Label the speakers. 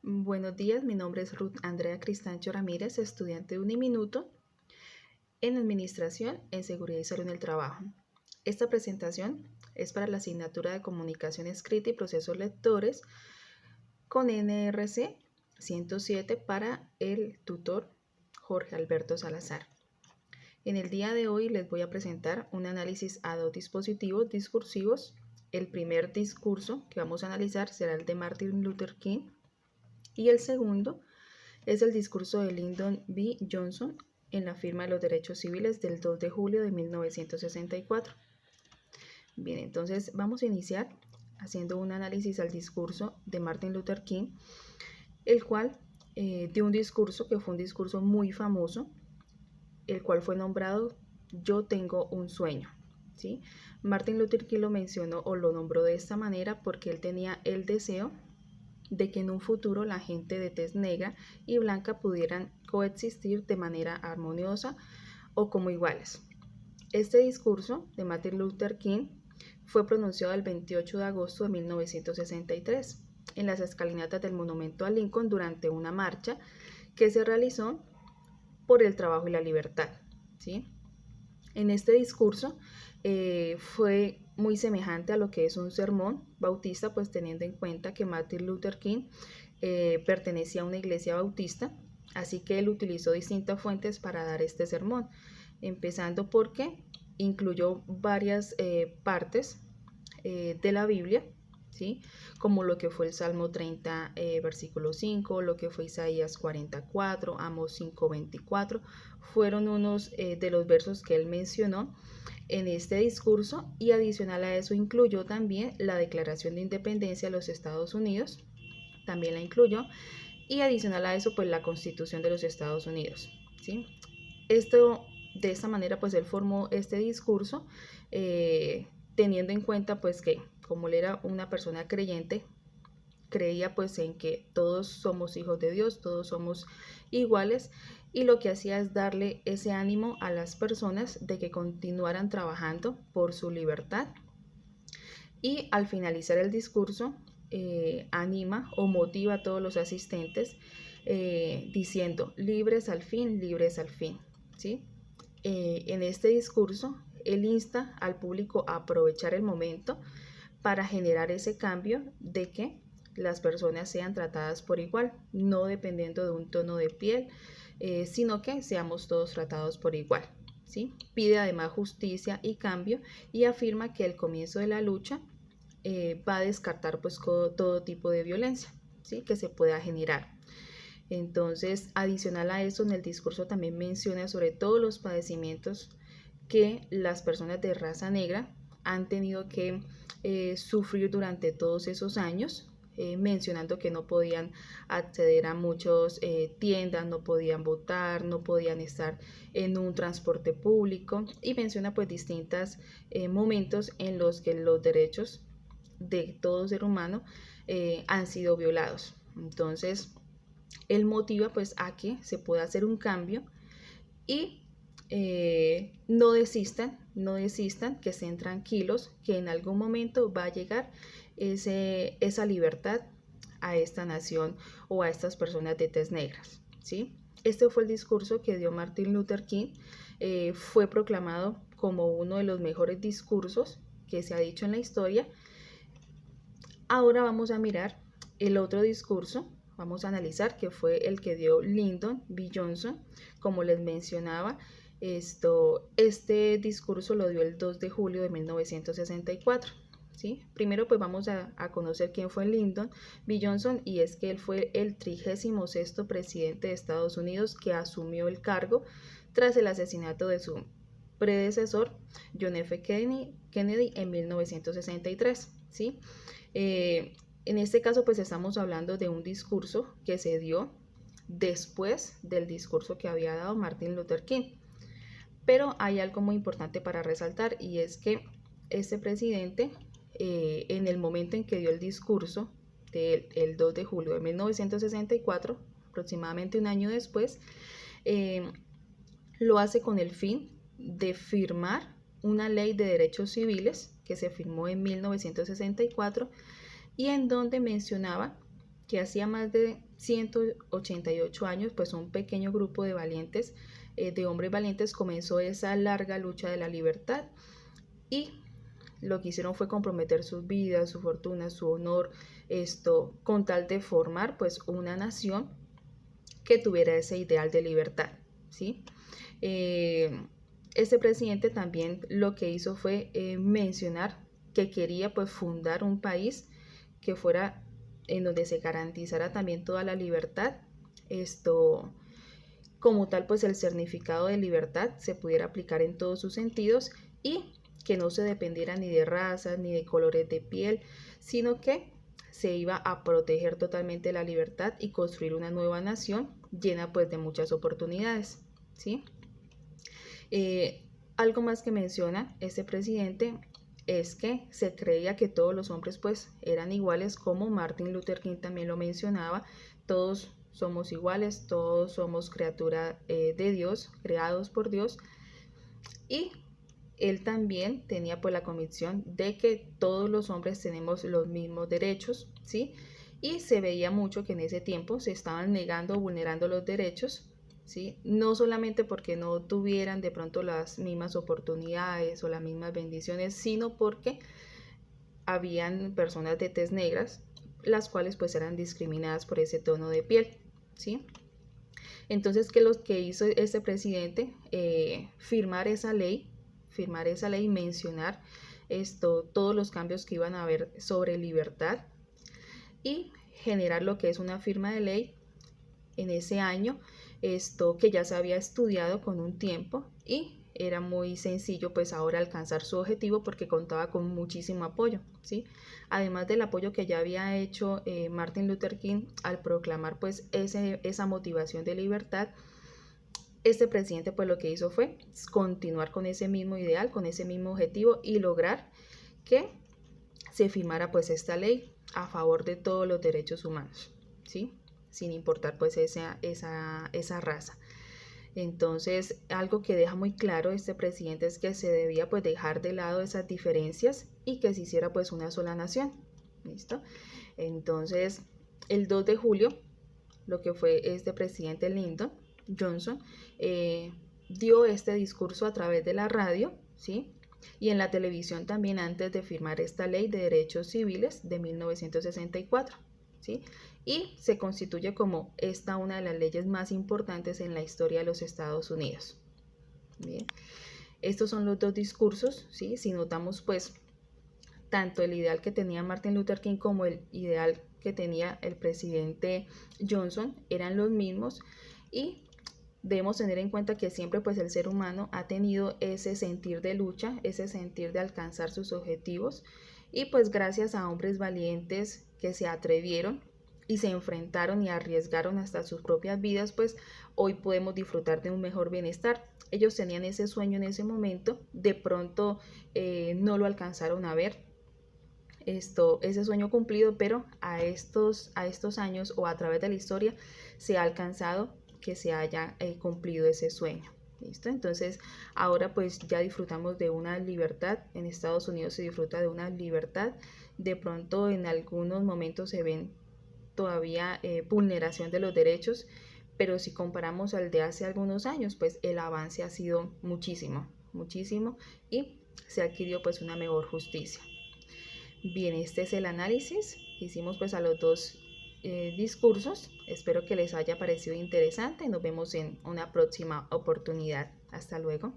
Speaker 1: Buenos días, mi nombre es Ruth Andrea Cristancho Ramírez, estudiante de Uniminuto en Administración en Seguridad y Salud en el Trabajo. Esta presentación es para la asignatura de Comunicación Escrita y Procesos Lectores con NRC 107 para el tutor Jorge Alberto Salazar. En el día de hoy les voy a presentar un análisis a dos dispositivos discursivos. El primer discurso que vamos a analizar será el de Martin Luther King y el segundo es el discurso de Lyndon B. Johnson en la firma de los derechos civiles del 2 de julio de 1964. Bien, entonces vamos a iniciar haciendo un análisis al discurso de Martin Luther King, el cual dio un discurso que fue un discurso muy famoso, el cual fue nombrado Yo tengo un sueño. ¿Sí? Martin Luther King lo mencionó o lo nombró de esta manera porque él tenía el deseo de que en un futuro la gente de tez negra y blanca pudieran coexistir de manera armoniosa o como iguales. Este discurso de Martin Luther King fue pronunciado el 28 de agosto de 1963 en las escalinatas del Monumento a Lincoln durante una marcha que se realizó por el trabajo y la libertad. ¿Sí? En este discurso fue muy semejante a lo que es un sermón bautista, pues teniendo en cuenta que Martin Luther King pertenecía a una iglesia bautista, así que él utilizó distintas fuentes para dar este sermón, empezando porque incluyó varias partes de la Biblia, ¿sí? Como lo que fue el Salmo 30, versículo 5, lo que fue Isaías 44, Amos 5, 24, fueron unos de los versos que él mencionó en este discurso, y adicional a eso incluyó también la Declaración de Independencia de los Estados Unidos, también la incluyó, y adicional a eso pues la Constitución de los Estados Unidos, ¿sí? De esta manera pues él formó este discurso teniendo en cuenta pues que como él era una persona creyente, creía pues en que todos somos hijos de Dios, todos somos iguales, y lo que hacía es darle ese ánimo a las personas de que continuaran trabajando por su libertad. Y al finalizar el discurso anima o motiva a todos los asistentes diciendo libres al fin, ¿sí? En este discurso él insta al público a aprovechar el momento para generar ese cambio de que las personas sean tratadas por igual, no dependiendo de un tono de piel, sino que seamos todos tratados por igual, ¿sí? Pide además justicia y cambio y afirma que el comienzo de la lucha va a descartar pues todo tipo de violencia, ¿sí? Que se pueda generar. Entonces, adicional a eso, en el discurso también menciona sobre todos los padecimientos que las personas de raza negra han tenido que sufrir durante todos esos años, mencionando que no podían acceder a muchas tiendas, no podían votar, no podían estar en un transporte público, y menciona pues distintos momentos en los que los derechos de todo ser humano han sido violados. Entonces, él motiva pues a que se pueda hacer un cambio y no desistan, que estén tranquilos, que en algún momento va a llegar esa libertad a esta nación o a estas personas de tez negras, ¿sí? Este fue el discurso que dio Martin Luther King, fue proclamado como uno de los mejores discursos que se ha dicho en la historia. Ahora vamos a mirar el otro discurso, vamos a analizar que fue el que dio Lyndon B. Johnson. Como les mencionaba, este discurso lo dio el 2 de julio de 1964. ¿Sí? Primero pues vamos a conocer quién fue Lyndon B. Johnson, y es que él fue el 36º presidente de Estados Unidos que asumió el cargo tras el asesinato de su predecesor John F. Kennedy en 1963. ¿Sí? En este caso pues estamos hablando de un discurso que se dio después del discurso que había dado Martin Luther King. Pero hay algo muy importante para resaltar, y es que este presidente en el momento en que dio el discurso el 2 de julio de 1964, aproximadamente un año después, lo hace con el fin de firmar una ley de derechos civiles que se firmó en 1964 y en donde mencionaba que hacía más de 188 años, pues un pequeño grupo de valientes, de hombres valientes, comenzó esa larga lucha de la libertad y lo que hicieron fue comprometer sus vidas, su fortuna, su honor, con tal de formar pues una nación que tuviera ese ideal de libertad, ¿sí? Este presidente también lo que hizo fue mencionar que quería pues fundar un país que fuera en donde se garantizara también toda la libertad, como tal pues el significado de libertad se pudiera aplicar en todos sus sentidos y que no se dependiera ni de razas ni de colores de piel, sino que se iba a proteger totalmente la libertad y construir una nueva nación llena pues de muchas oportunidades, ¿sí? Algo más que menciona este presidente es que se creía que todos los hombres pues eran iguales, como Martin Luther King también lo mencionaba. Todos somos iguales, todos somos criatura de Dios, creados por Dios, y él también tenía pues la convicción de que todos los hombres tenemos los mismos derechos, ¿sí? Y se veía mucho que en ese tiempo se estaban negando o vulnerando los derechos, ¿sí? No solamente porque no tuvieran de pronto las mismas oportunidades o las mismas bendiciones, sino porque habían personas de tez negras, las cuales pues eran discriminadas por ese tono de piel, ¿sí? Entonces, ¿qué lo que hizo este presidente? Firmar esa ley y mencionar todos los cambios que iban a haber sobre libertad y generar lo que es una firma de ley en ese año, que ya se había estudiado con un tiempo y era muy sencillo pues ahora alcanzar su objetivo porque contaba con muchísimo apoyo, ¿sí? Además del apoyo que ya había hecho Martin Luther King al proclamar pues esa motivación de libertad, este presidente pues lo que hizo fue continuar con ese mismo ideal, con ese mismo objetivo y lograr que se firmara pues esta ley a favor de todos los derechos humanos, ¿sí? Sin importar pues esa raza. Entonces, algo que deja muy claro este presidente es que se debía pues dejar de lado esas diferencias y que se hiciera pues una sola nación, ¿listo? Entonces, el 2 de julio, lo que fue este presidente Lyndon Johnson, dio este discurso a través de la radio, ¿sí? Y en la televisión también antes de firmar esta ley de derechos civiles de 1964, ¿sí? Y se constituye como esta una de las leyes más importantes en la historia de los Estados Unidos. Bien, estos son los dos discursos, ¿sí? Si notamos pues tanto el ideal que tenía Martin Luther King como el ideal que tenía el presidente Johnson eran los mismos y debemos tener en cuenta que siempre pues el ser humano ha tenido ese sentir de lucha, ese sentir de alcanzar sus objetivos y pues gracias a hombres valientes que se atrevieron y se enfrentaron y arriesgaron hasta sus propias vidas, pues hoy podemos disfrutar de un mejor bienestar. Ellos tenían ese sueño en ese momento, de pronto no lo alcanzaron a ver, ese sueño cumplido, pero a estos años o a través de la historia se ha alcanzado que se haya cumplido ese sueño. ¿Listo? Entonces ahora pues ya disfrutamos de una libertad. En Estados Unidos se disfruta de una libertad. De pronto en algunos momentos se ven todavía vulneración de los derechos, pero si comparamos al de hace algunos años, pues el avance ha sido muchísimo y se adquirió pues una mejor justicia. Bien, este es el análisis que hicimos pues a los dos discursos. Espero que les haya parecido interesante. Nos vemos en una próxima oportunidad. Hasta luego.